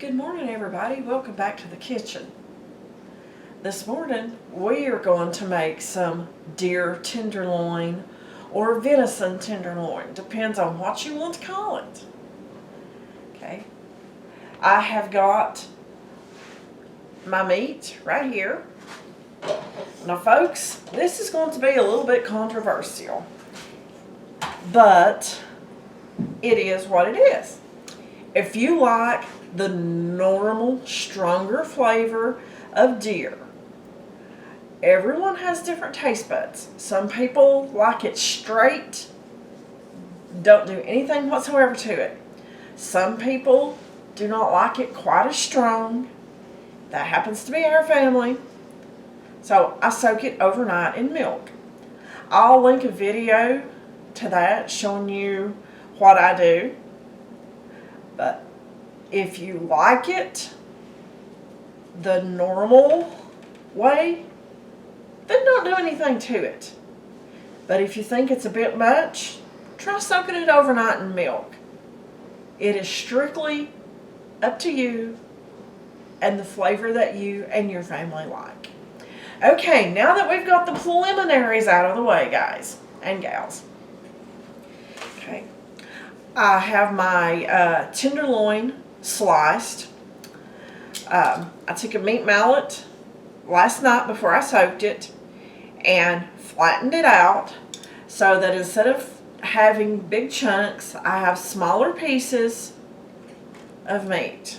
Good morning, everybody. Welcome back to the kitchen. This morning we are going to make some deer tenderloin or venison tenderloin. Depends on what you want to call it. Okay. I have got my meat right here. Now folks, this is going to be a little bit controversial, but it is what it is. If you like the normal, stronger flavor of deer, everyone has different taste buds. Some people like it straight, don't do anything whatsoever to it. Some people do not like it quite as strong. That happens to be our family. So I soak it overnight in milk. I'll link a video to that showing you what I do. But if you like it the normal way, then don't do anything to it. But if you think it's a bit much, try soaking it overnight in milk. It is strictly up to you and the flavor that you and your family like. Okay, now that we've got the preliminaries out of the way, guys and gals. Okay, I have my tenderloin sliced. I took a meat mallet last night before I soaked it and flattened it out so that instead of having big chunks, I have smaller pieces of meat.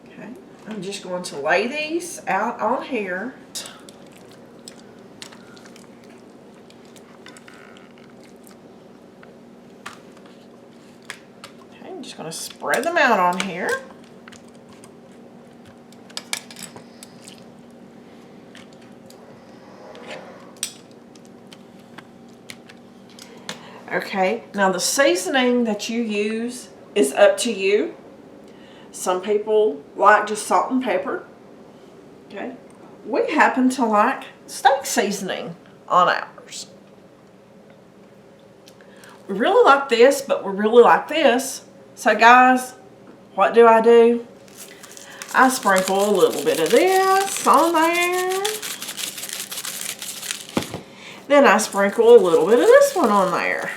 Okay, I'm just going to lay these out on here. I'm just going to spread them out on here. Okay, now the seasoning that you use is up to you. Some people like just salt and pepper. Okay, we happen to like steak seasoning on ours. We really like this, but we really like this. So guys, what do? I sprinkle a little bit of this on there. Then I sprinkle a little bit of this one on there.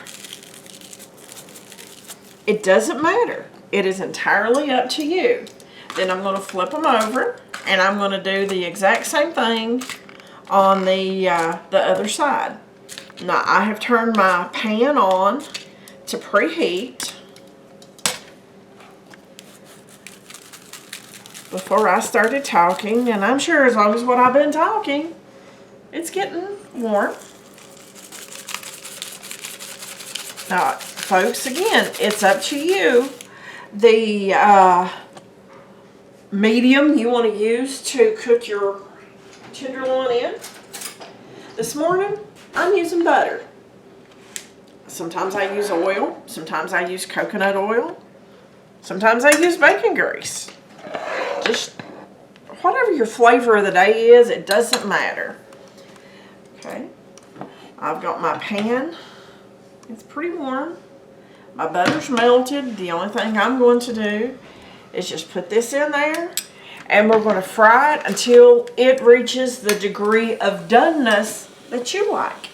It doesn't matter. It is entirely up to you. Then I'm going to flip them over and I'm going to do the exact same thing on the other side. Now I have turned my pan on to preheat before I started talking, and I'm sure as long as what I've been talking, it's getting warm. Now, folks, again, it's up to you. The medium you want to use to cook your tenderloin in. This morning, I'm using butter. Sometimes I use oil. Sometimes I use coconut oil. Sometimes I use bacon grease. Just whatever your flavor of the day is, it doesn't matter. Okay, I've got my pan. It's pretty warm. My butter's melted. The only thing I'm going to do is just put this in there and we're going to fry it until it reaches the degree of doneness that you like.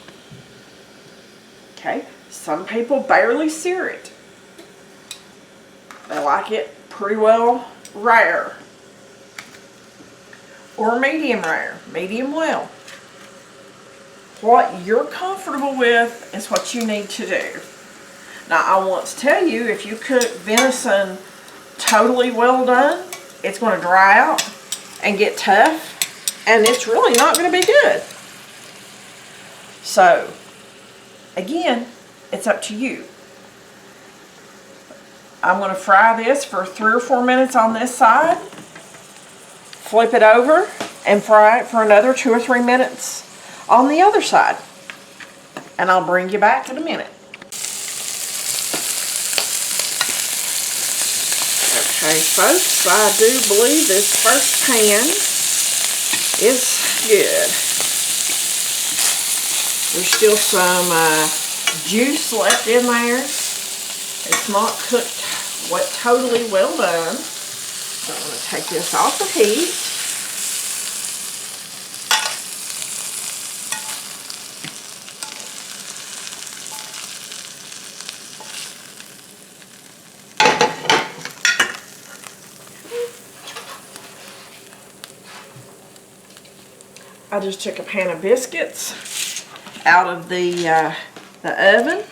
Okay, some people barely sear it. They like it pretty well rare or medium rare, medium well. What you're comfortable with is what you need to do. Now, I want to tell you, if you cook venison totally well done, it's going to dry out and get tough, and it's really not going to be good. So, again, it's up to you. I'm going to fry this for 3 or 4 minutes on this side, flip it over, and fry it for another 2 or 3 minutes on the other side. And I'll bring you back in a minute. Okay, folks, I do believe this first pan is good. There's still some juice left in there. It's not cooked totally well done. So I'm going to take this off the heat. I just took a pan of biscuits out of the oven.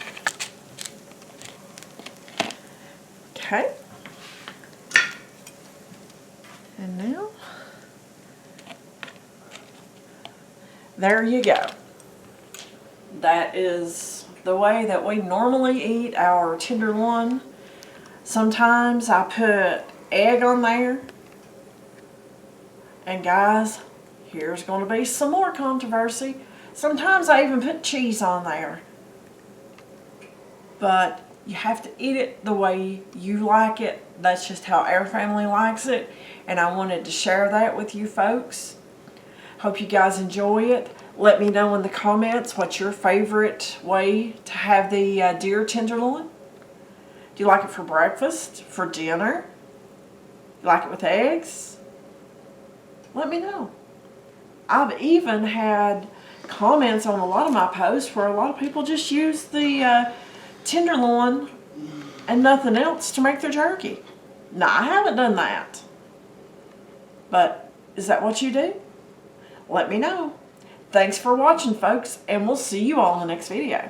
Okay. And now, there you go. That is the way that we normally eat our tenderloin. Sometimes I put egg on there. And guys, here's going to be some more controversy. Sometimes I even put cheese on there. But you have to eat it the way you like it. That's just how our family likes it. And I wanted to share that with you folks. Hope you guys enjoy it. Let me know in the comments what's your favorite way to have the deer tenderloin. Do you like it for breakfast? For dinner? You like it with eggs? Let me know. I've even had comments on a lot of my posts where a lot of people just use the tenderloin and nothing else to make their jerky. Now, I haven't done that. But is that what you do? Let me know. Thanks for watching, folks, and we'll see you all in the next video.